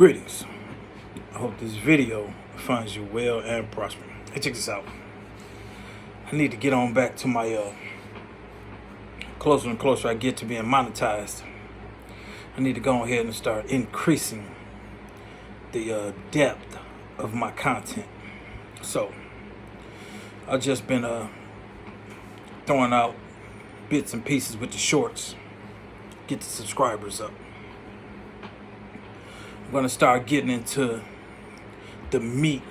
Greetings. I hope this video finds you well and prospering. Hey, check this out. I need to get on back to my closer and closer I get to being monetized. I need to go ahead and start increasing the depth of my content. So I've just been throwing out bits and pieces with the shorts, get the subscribers up. I'm going to start getting into the meat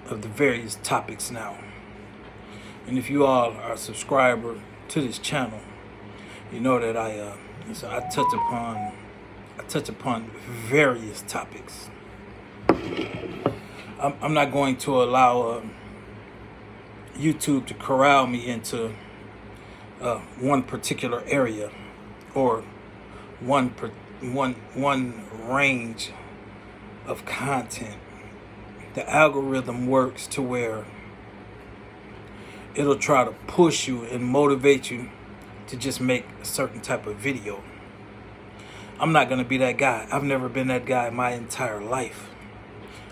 of the various topics now. And if you all are a subscriber to this channel, you know that I touch upon various topics. I'm not going to allow YouTube to corral me into one particular area or one range of content. The algorithm works to where it'll try to push you and motivate you to just make a certain type of video. I'm not going to be that guy. I've never been that guy my entire life.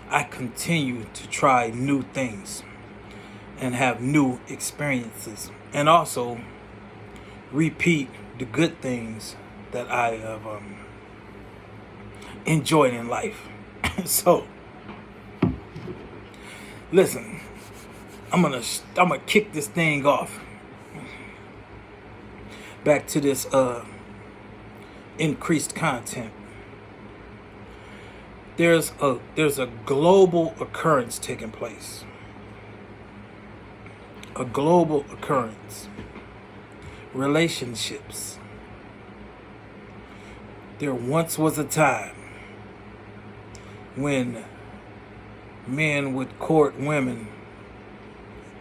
I continue to try new things and have new experiences, and also repeat the good things that I have enjoyed in life. So, listen, I'm gonna kick this thing off. Back to this increased content. There's a global occurrence taking place. A global occurrence. Relationships. There once was a time when men would court women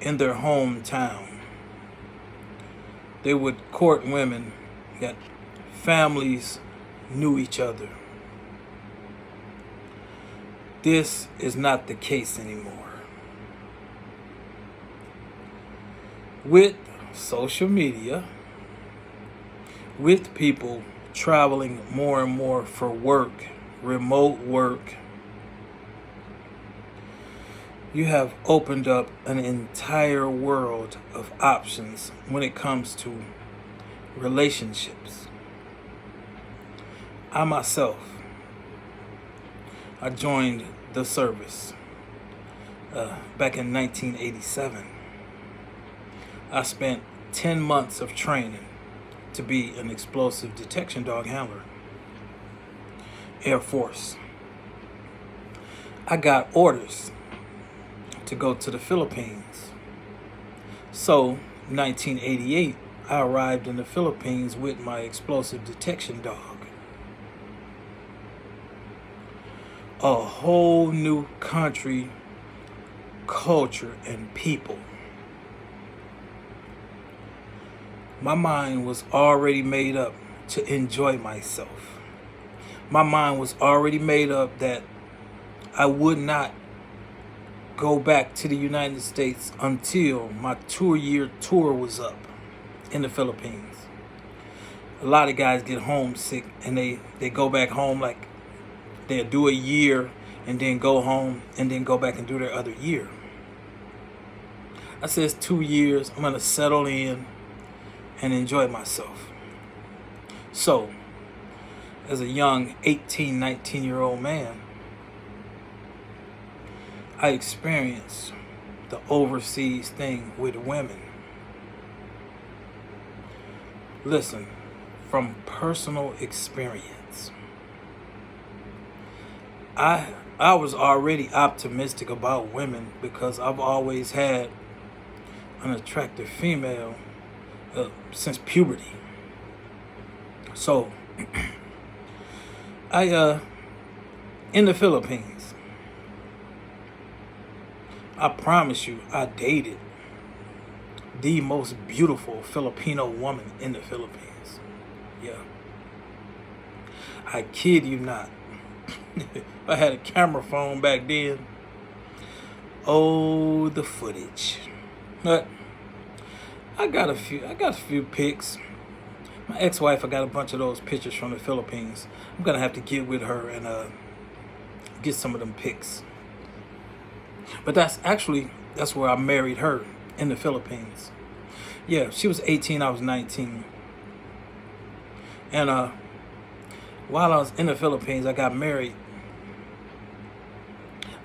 in their hometown. They would court women that families knew each other. This is not the case anymore. With social media, with people traveling more and more for work, remote work, you have opened up an entire world of options when it comes to relationships. I myself, I joined the service back in 1987. I spent 10 months of training to be an explosive detection dog handler. Air Force. I got orders to go to the Philippines. So, 1988, I arrived in the Philippines with my explosive detection dog. A whole new country, culture, and people. My mind was already made up to enjoy myself. My mind was already made up that I would not go back to the United States until my 2-year tour was up in the Philippines. A lot of guys get homesick and they go back home, like they'll do a year and then go home and then go back and do their other year. I said it's 2 years. I'm going to settle in and enjoy myself. So, as a young 18, 19-year-old man, I experienced the overseas thing with women. Listen, from personal experience, I was already optimistic about women because I've always had an attractive female since puberty. So, in the Philippines, I promise you, I dated the most beautiful Filipino woman in the Philippines. Yeah. I kid you not. I had a camera phone back then. Oh, the footage. But I got a few pics. My ex-wife, I got a bunch of those pictures from the Philippines. I'm gonna have to get with her and get some of them pics. But that's where I married her, in the Philippines. Yeah, she was 18, I was 19. And while I was in the Philippines, I got married.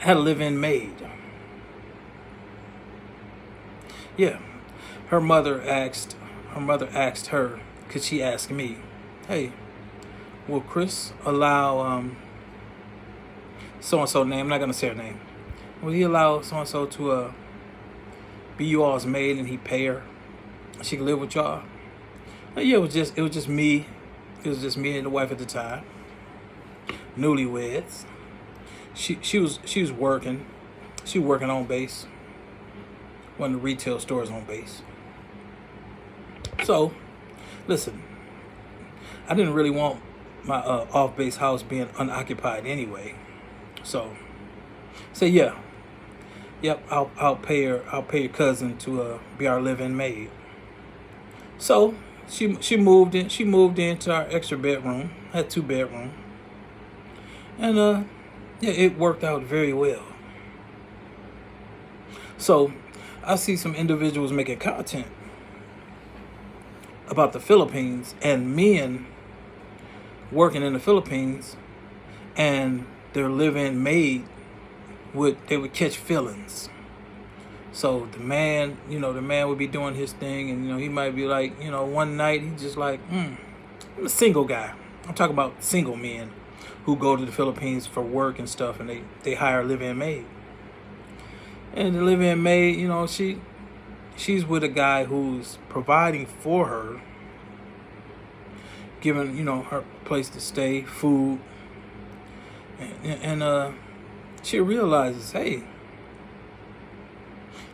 I had a live-in maid. Yeah, her mother asked her, could she ask me, hey, will Chris allow so-and-so name, I'm not going to say her name, will he allow so-and-so to be you all's maid and he pay her? She could live with y'all? Yeah, it was just me. It was just me and the wife at the time. Newlyweds. She was working. She was working on base. One of the retail stores on base. So, listen, I didn't really want my off-base house being unoccupied anyway. So, say yeah. Yep, I'll pay her. I'll pay your cousin to be our live-in maid. So she moved in. She moved into our extra bedroom. Had 2 bedrooms, and yeah, it worked out very well. So I see some individuals making content about the Philippines and men working in the Philippines, and their live-in maid would catch feelings. So the man would be doing his thing, and he might be like, one night he just like, I'm a single guy. I'm talking about single men who go to the Philippines for work and stuff, and they hire a live-in maid. And the live-in maid, she's with a guy who's providing for her, giving, her place to stay, food, and she realizes, hey,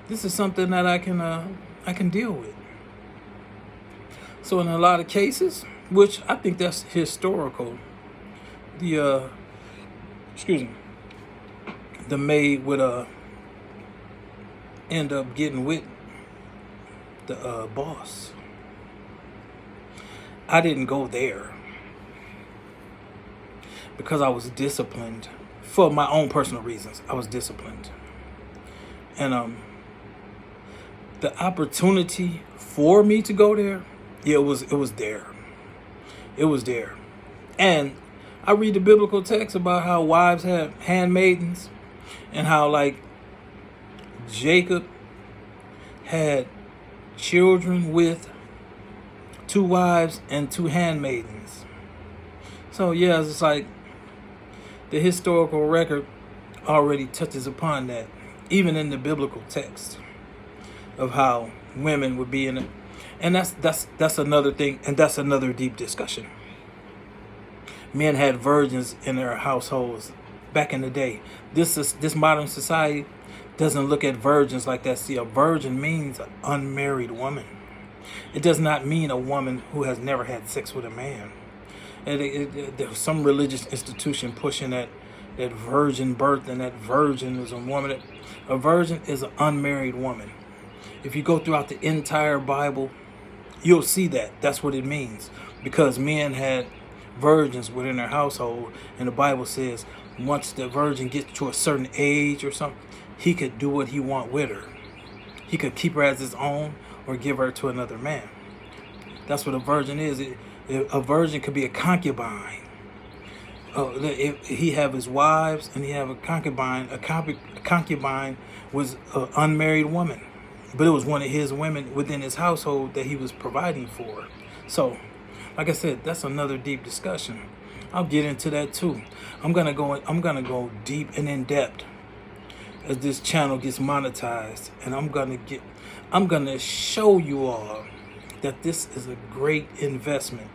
this is something that I can deal with. So in a lot of cases, which I think that's historical, the maid would end up getting with the boss. I didn't go there because I was disciplined for my own personal reasons. I was disciplined, and the opportunity for me to go there, yeah, it was there. It was there. And I read the biblical text about how wives have handmaidens, and how like Jacob had children with 2 wives and 2 handmaidens. So yeah, it's just like the historical record already touches upon that, even in the biblical text, of how women would be in it. And that's another thing, and that's another deep discussion. Men had virgins in their households back in the day. This modern society doesn't look at virgins like that. See, a virgin means an unmarried woman. It does not mean a woman who has never had sex with a man. There's some religious institution pushing that virgin birth, and that virgin is a woman. A virgin is an unmarried woman. If you go throughout the entire Bible, you'll see that. That's what it means. Because men had virgins within their household, and the Bible says once the virgin gets to a certain age or something, he could do what he want with her. He could keep her as his own or give her to another man. That's what a virgin is. A virgin could be a concubine. If he have his wives and he have a concubine. A concubine was an unmarried woman, but it was one of his women within his household that he was providing for. So, like I said, that's another deep discussion. I'll get into that too. I'm gonna go deep and in depth as this channel gets monetized, and I'm gonna show you all that this is a great investment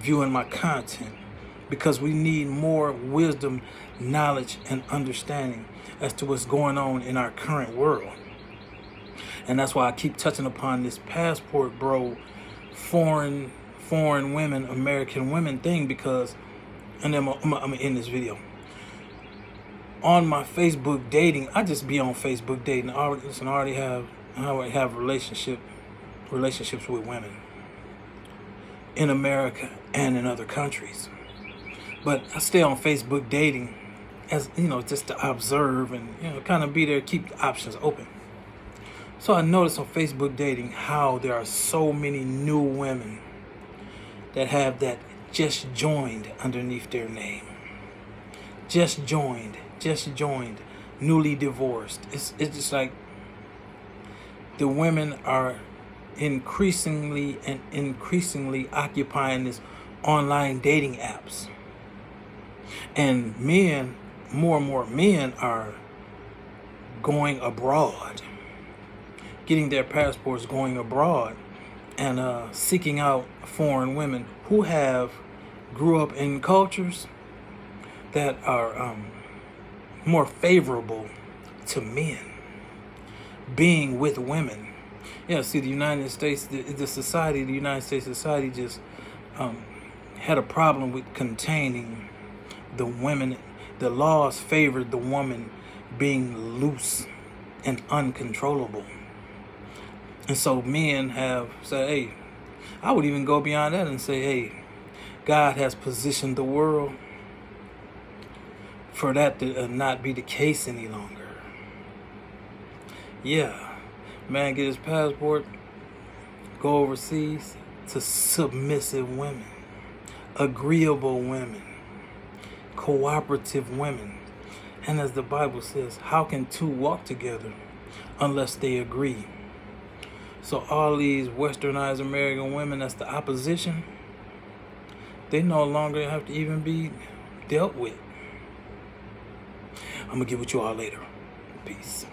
viewing my content, because we need more wisdom, knowledge, and understanding as to what's going on in our current world. And that's why I keep touching upon this passport bro, foreign women, American women thing, because, and then I'm gonna end this video. On my Facebook dating, I just be on Facebook dating. I already have relationships with women in America and in other countries. But I stay on Facebook dating as just to observe and kind of be there, keep the options open. So I noticed on Facebook dating how there are so many new women that have that just joined underneath their name. Just joined, newly divorced. It's just like the women are increasingly occupying this online dating apps. And men, more and more men are going abroad, getting their passports, going abroad, and seeking out foreign women who have grew up in cultures that are more favorable to men being with women. See, the United States, the United States society just had a problem with containing the women. The laws favored the woman being loose and uncontrollable. And so men have said, hey, I would even go beyond that and say, hey, God has positioned the world for that to not be the case any longer. Yeah, man, get his passport, go overseas to submissive women, agreeable women, cooperative women. And as the Bible says, how can two walk together unless they agree? So all these westernized American women, that's the opposition, they no longer have to even be dealt with. I'm going to get with you all later. Peace.